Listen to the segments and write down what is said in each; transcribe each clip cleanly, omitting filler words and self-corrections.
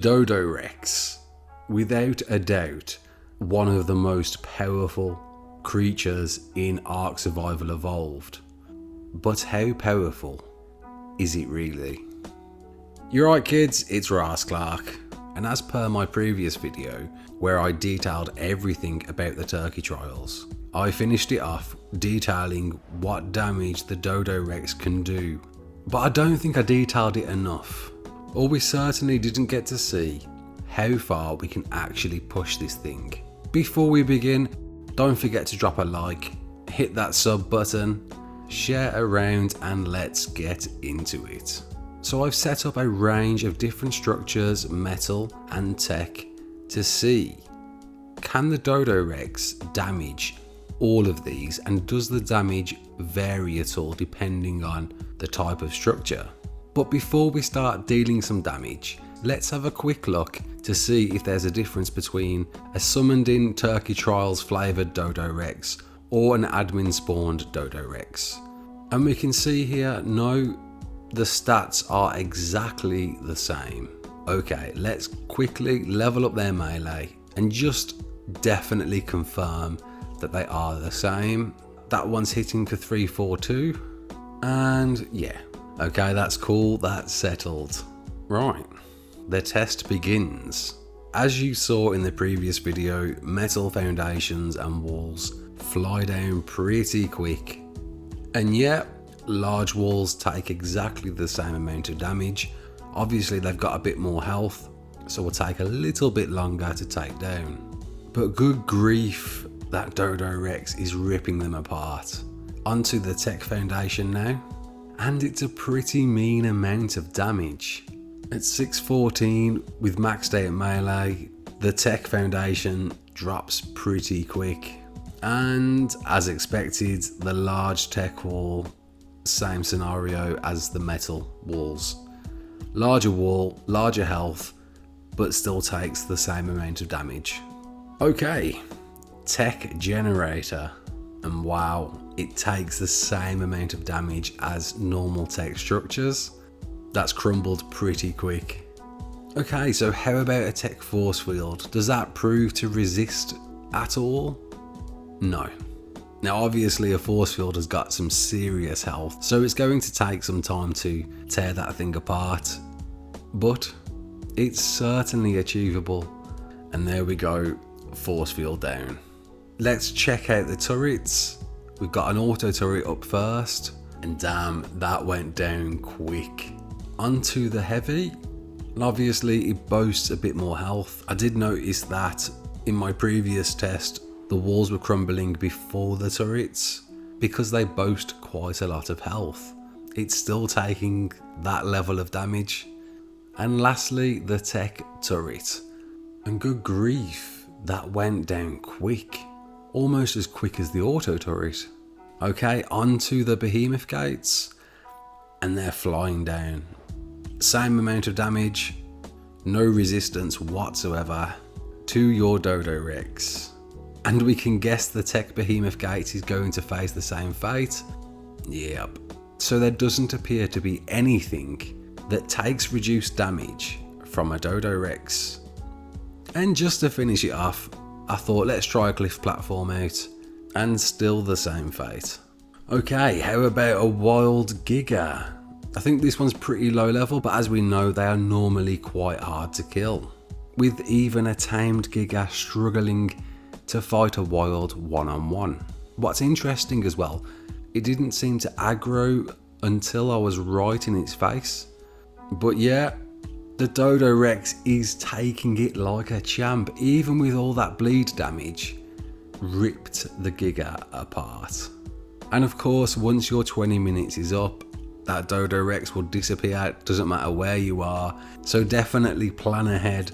Dodorex, without a doubt, one of the most powerful creatures in ARK Survival Evolved. But how powerful is it really? You're right kids, it's Raasclark, and as per my previous video where I detailed everything about the turkey trials, I finished it off detailing what damage the Dodorex can do. But I don't think I detailed it enough, or we certainly didn't get to see how far we can actually push this thing. Before we begin, don't forget to drop a like, hit that sub button, share around, and let's get into it. So I've set up a range of different structures, metal and tech to see, can the Dodorex damage all of these, and does the damage vary at all depending on the type of structure? But before we start dealing some damage, let's have a quick look to see if there's a difference between a summoned in Turkey Trials flavoured Dodorex or an admin spawned Dodorex. And we can see here, no, the stats are exactly the same. Okay, let's quickly level up their melee and just definitely confirm that they are the same. That one's hitting for 342, and yeah, okay, that's cool, that's settled. Right, the test begins. As you saw in the previous video, metal foundations and walls fly down pretty quick, and yeah, large walls take exactly the same amount of damage. Obviously they've got a bit more health, so will take a little bit longer to take down. But good grief, that Dodorex is ripping them apart. Onto the tech foundation now, and it's a pretty mean amount of damage. At 614 with maxed out melee, the tech foundation drops pretty quick. And as expected, the large tech wall, same scenario as the metal walls. Larger wall, larger health, but still takes the same amount of damage. Okay, tech generator, and wow, it takes the same amount of damage as normal tech structures. That's crumbled pretty quick. Okay, so how about a tech force field? Does that prove to resist at all? No. Now obviously a force field has got some serious health, so it's going to take some time to tear that thing apart, but it's certainly achievable. And there we go, force field down. Let's check out the turrets. We've got an auto turret up first, and damn, that went down quick. Onto the heavy, and obviously it boasts a bit more health. I did notice that in my previous test the walls were crumbling before the turrets because they boast quite a lot of health. It's still taking that level of damage. And lastly, the tech turret, and good grief, that went down quick, almost as quick as the auto turret. Okay, onto the behemoth gates, and they're flying down. Same amount of damage, no resistance whatsoever to your Dodorex. And we can guess the tech behemoth gate is going to face the same fate. Yep. So there doesn't appear to be anything that takes reduced damage from a Dodorex. And just to finish it off, I thought let's try a cliff platform out, and still the same fate. Okay, how about a wild Giga? I think this one's pretty low level, but as we know, they are normally quite hard to kill, with even a tamed Giga struggling to fight a wild one-on-one. What's interesting as well, it didn't seem to aggro until I was right in its face. But yeah, the Dodorex is taking it like a champ, even with all that bleed damage, ripped the Giga apart. And of course, once your 20 minutes is up, that Dodorex will disappear, doesn't matter where you are, so definitely plan ahead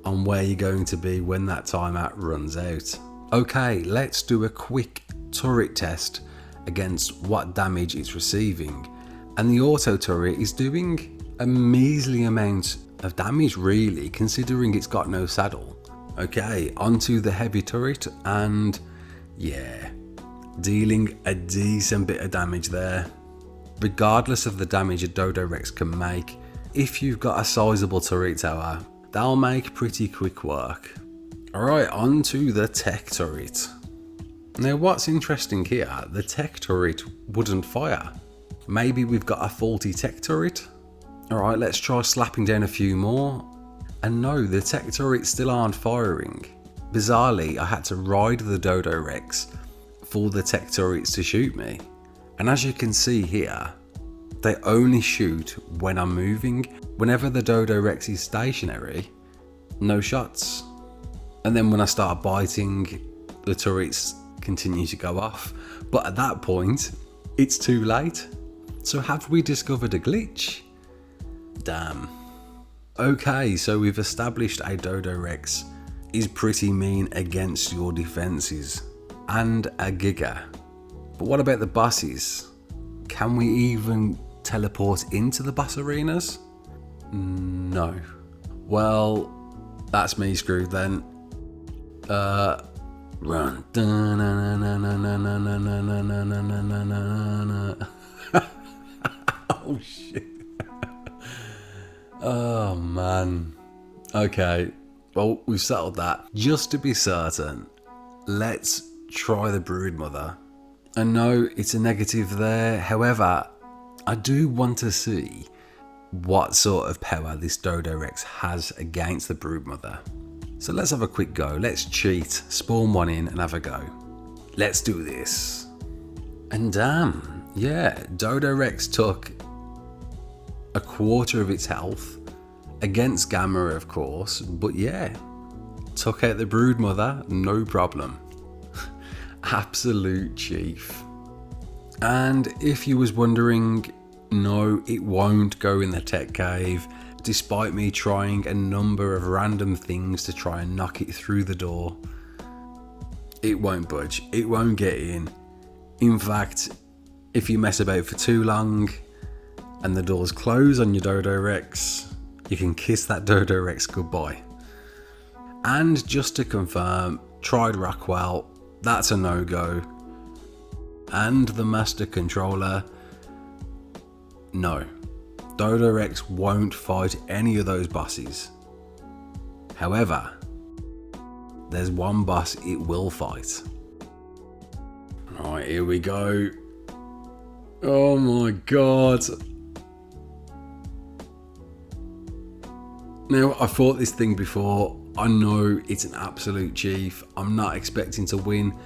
on where you're going to be when that timeout runs out. Okay, let's do a quick turret test against what damage it's receiving. And the auto turret is doing a measly amount of damage really, considering it's got no saddle. Okay, onto the heavy turret, and yeah, dealing a decent bit of damage there. Regardless of the damage a Dodorex can make, if you've got a sizable turret tower, they'll make pretty quick work. Alright, on to the tech turret. Now what's interesting here, the tech turret wouldn't fire. Maybe we've got a faulty tech turret? Alright, let's try slapping down a few more. And no, the tech turrets still aren't firing. Bizarrely, I had to ride the Dodorex for the tech turrets to shoot me. And as you can see here, they only shoot when I'm moving. Whenever the Dodorex is stationary, no shots. And then when I start biting, the turrets continue to go off. But at that point, it's too late. So have we discovered a glitch? Damn. Okay, so we've established a Dodorex is pretty mean against your defenses, and a Giga. But what about the bosses? Can we even teleport into the boss arenas? No. Well, that's me screwed then. Run. Oh shit. Oh man. Okay, well, we've settled that. Just to be certain, let's try the Broodmother. And no, it's a negative there. However, I do want to see what sort of power this Dodorex has against the Broodmother. So let's have a quick go. Let's cheat, spawn one in and have a go. Let's do this. And damn, yeah, Dodorex took a quarter of its health against Gamma, of course, but yeah, took out the Broodmother, no problem. Absolute chief. And if you was wondering, no, it won't go in the tech cave, despite me trying a number of random things to try and knock it through the door. It won't budge, it won't get in. In fact, if you mess about for too long and the doors close on your Dodorex, you can kiss that Dodorex goodbye. And just to confirm, tried Rockwell, that's a no-go. And the Master Controller, no. Dodorex won't fight any of those bosses. However, there's one boss it will fight. Alright, here we go. Oh my god. Now, I fought this thing before. I know it's an absolute chief. I'm not expecting to win.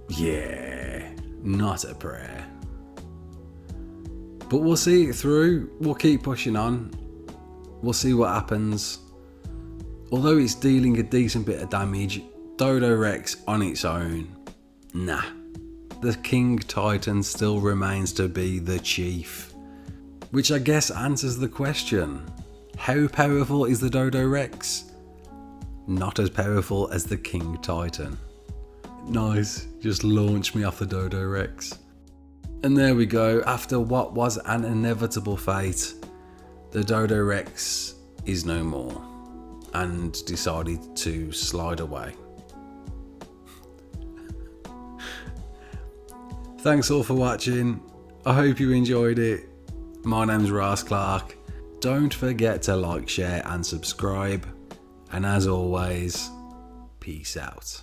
Yeah, not a prayer. But we'll see it through. We'll keep pushing on. We'll see what happens. Although it's dealing a decent bit of damage, Dodorex on its own, nah. The King Titan still remains to be the chief. Which I guess answers the question. How powerful is the Dodorex? Not as powerful as the King Titan. Nice, just launch me off the Dodorex. And there we go, after what was an inevitable fate, the Dodorex is no more and decided to slide away. Thanks all for watching. I hope you enjoyed it. My name's Raasclark. Don't forget to like, share and subscribe. And as always, peace out.